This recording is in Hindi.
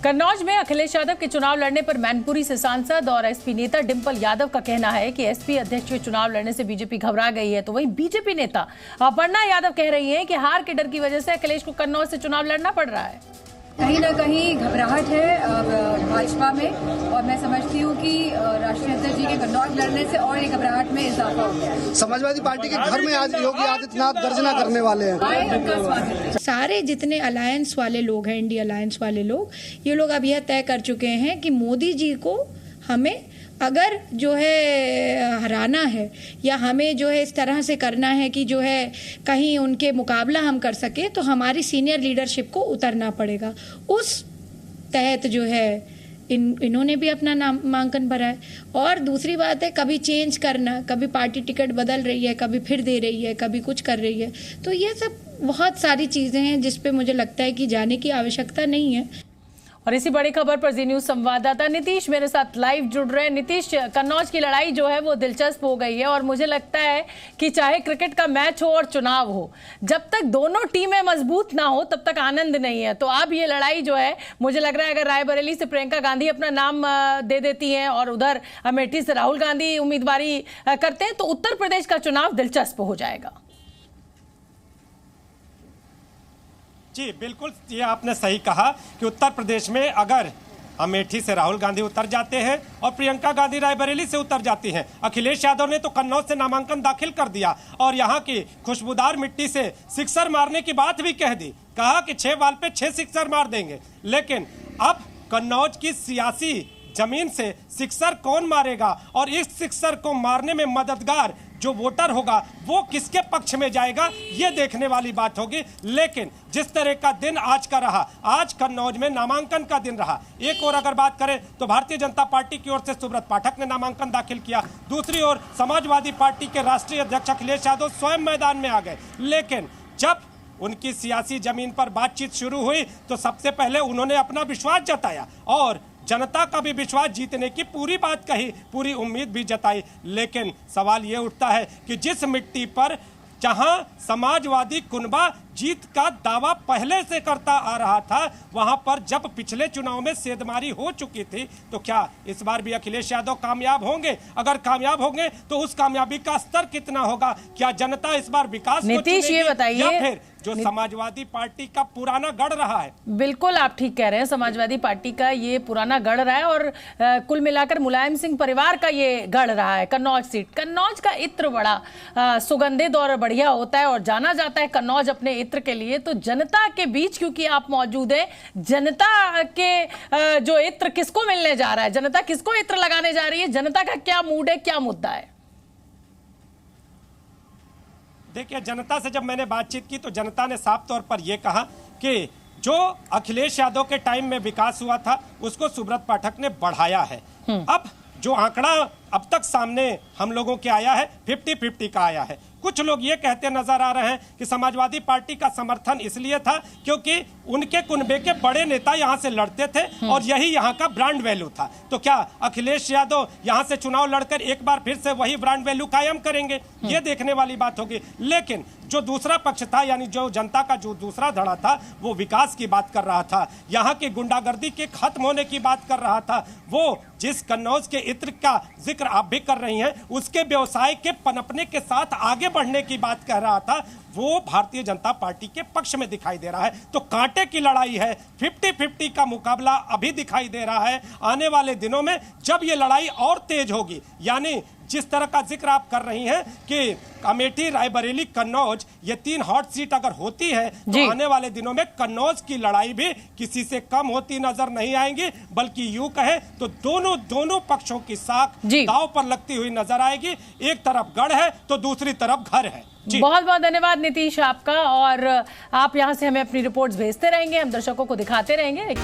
कन्नौज में अखिलेश यादव के चुनाव लड़ने पर मैनपुरी से सांसद और एसपी नेता डिंपल यादव का कहना है कि एसपी अध्यक्ष के चुनाव लड़ने से बीजेपी घबरा गई है। तो वहीं बीजेपी नेता अपर्णा यादव कह रही हैं कि हार के डर की वजह से अखिलेश को कन्नौज से चुनाव लड़ना पड़ रहा है। कहीं ना कहीं घबराहट है भाजपा में, और मैं समझती हूँ कि राष्ट्रीय अध्यक्ष जी के कन्नौज लड़ने से और एक घबराहट में इजाफा हो गया है। समाजवादी पार्टी के घर में आज योगी आदित्यनाथ गर्जना करने वाले हैं। सारे जितने अलायंस वाले लोग हैं, इंडिया अलायंस वाले लोग, ये लोग अब यह तय कर चुके हैं कि मोदी जी को हमें अगर जो है हराना है या हमें जो है इस तरह से करना है कि जो है कहीं उनके मुकाबला हम कर सके, तो हमारी सीनियर लीडरशिप को उतरना पड़ेगा। उस तहत जो है इन्होंने भी अपना नामांकन भरा है। और दूसरी बात है, कभी चेंज करना, कभी पार्टी टिकट बदल रही है, कभी फिर दे रही है, कभी कुछ कर रही है। तो ये सब बहुत सारी चीज़ें हैं जिस पे मुझे लगता है कि जाने की आवश्यकता नहीं है। और इसी बड़ी खबर पर जी न्यूज संवाददाता नीतीश मेरे साथ लाइव जुड़ रहे हैं। नीतीश, कन्नौज की लड़ाई जो है वो दिलचस्प हो गई है और मुझे लगता है कि चाहे क्रिकेट का मैच हो और चुनाव हो, जब तक दोनों टीमें मजबूत ना हो तब तक आनंद नहीं है। तो अब ये लड़ाई जो है, मुझे लग रहा है अगर रायबरेली से प्रियंका गांधी अपना नाम दे देती हैं और उधर अमेठी से राहुल गांधी उम्मीदवारी करते हैं तो उत्तर प्रदेश का चुनाव दिलचस्प हो जाएगा। जी बिल्कुल, ये आपने सही कहा कि उत्तर प्रदेश में अगर अमेठी से राहुल गांधी उतर जाते हैं और प्रियंका गांधी रायबरेली से उतर जाती हैं। अखिलेश यादव ने तो कन्नौज से नामांकन दाखिल कर दिया और यहाँ की खुशबूदार मिट्टी से सिक्सर मारने की बात भी कह दी, कहा कि 6 बॉल पे 6 सिक्सर मार देंगे। लेकिन अब कन्नौज की सियासी जमीन से सिक्सर कौन मारेगा और इस सिक्सर को मारने में मददगार जो वोटर होगा वो किसके पक्ष में जाएगा, ये देखने वाली बात होगी। लेकिन जिस तरह का दिन आज का रहा, आज कन्नौज में नामांकन का दिन रहा। एक और अगर बात करें तो भारतीय जनता पार्टी की ओर से सुब्रत पाठक ने नामांकन दाखिल किया, दूसरी ओर समाजवादी पार्टी के राष्ट्रीय अध्यक्ष अखिलेश यादव स्वयं मैदान में आ गए। लेकिन जब उनकी सियासी जमीन पर बातचीत शुरू हुई तो सबसे पहले उन्होंने अपना विश्वास जताया और जनता का भी विश्वास जीतने की पूरी बात कही, पूरी उम्मीद भी जताई। लेकिन सवाल ये उठता है कि जिस मिट्टी पर जहां समाजवादी कुनबा जीत का दावा पहले से करता आ रहा था, वहां पर जब पिछले चुनाव में सेंधमारी हो चुकी थी, तो क्या इस बार भी अखिलेश यादव कामयाब होंगे? अगर कामयाब होंगे तो उस कामयाबी का स्तर कितना होगा? क्या जनता इस बार विकास को नीतीश ये बताइए, या फिर जो समाजवादी पार्टी का पुराना गढ़ रहा है? बिल्कुल आप ठीक कह रहे हैं, समाजवादी पार्टी का ये पुराना गढ़ रहा है और कुल मिलाकर मुलायम सिंह परिवार का ये गढ़ रहा है कन्नौज सीट। कन्नौज का इत्र बड़ा सुगंधित और बढ़िया होता है और जाना जाता है कन्नौज अपने इत्र के लिए। तो जनता के बीच क्योंकि आप मौजूद हैं, जनता के जो इत्र किसको मिलने जा रहा है, जनता किसको इत्र लगाने जा रही है, जनता का क्या मूड है, क्या मुद्दा है? देखिए, जनता से जब मैंने बातचीत की तो जनता ने साफ तौर पर यह कहा कि जो अखिलेश यादव के टाइम में विकास हुआ था उसको सुब्रत पाठक ने बढ़ाया है। अब जो आंकड़ा अब तक सामने हम लोगों के आया है 50-50 का आया है। कुछ लोग ये कहते नजर आ रहे हैं कि समाजवादी पार्टी का समर्थन इसलिए था क्योंकि उनके कुनबे के बड़े नेता यहाँ से लड़ते थे और यही यहाँ का ब्रांड वैल्यू था। तो क्या अखिलेश यादव यहाँ से चुनाव लड़कर एक बार फिर से वही ब्रांड वैल्यू कायम करेंगे? ये देखने वाली बात होगी। लेकिन जो दूसरा पक्ष था, यानी जो जनता का जो दूसरा धड़ा था, वो विकास की बात कर रहा था, यहाँ की गुंडागर्दी के खत्म होने की बात कर रहा था। वो जिस कन्नौज के इत्र का जिक्र आप भी कर रही हैं, उसके व्यवसाय के पनपने के साथ आगे बढ़ने की बात कह रहा था, वो भारतीय जनता पार्टी के पक्ष में दिखाई दे रहा है। तो कांटे की लड़ाई है, 50-50 का मुकाबला अभी दिखाई दे रहा है। आने वाले दिनों में जब ये लड़ाई और तेज होगी, यानी जिस तरह का जिक्र आप कर रही हैं कि अमेठी, रायबरेली, कन्नौज, ये 3 हॉट सीट अगर होती है तो आने वाले दिनों में कन्नौज की लड़ाई भी किसी से कम होती नजर नहीं आएंगी, बल्कि यूं कहे तो दोनों पक्षों की साख दांव पर लगती हुई नजर आएगी। एक तरफ गढ़ है तो दूसरी तरफ घर है। बहुत बहुत धन्यवाद नीतीश आपका, और आप यहां से हमें अपनी रिपोर्ट्स भेजते रहेंगे, हम दर्शकों को दिखाते रहेंगे।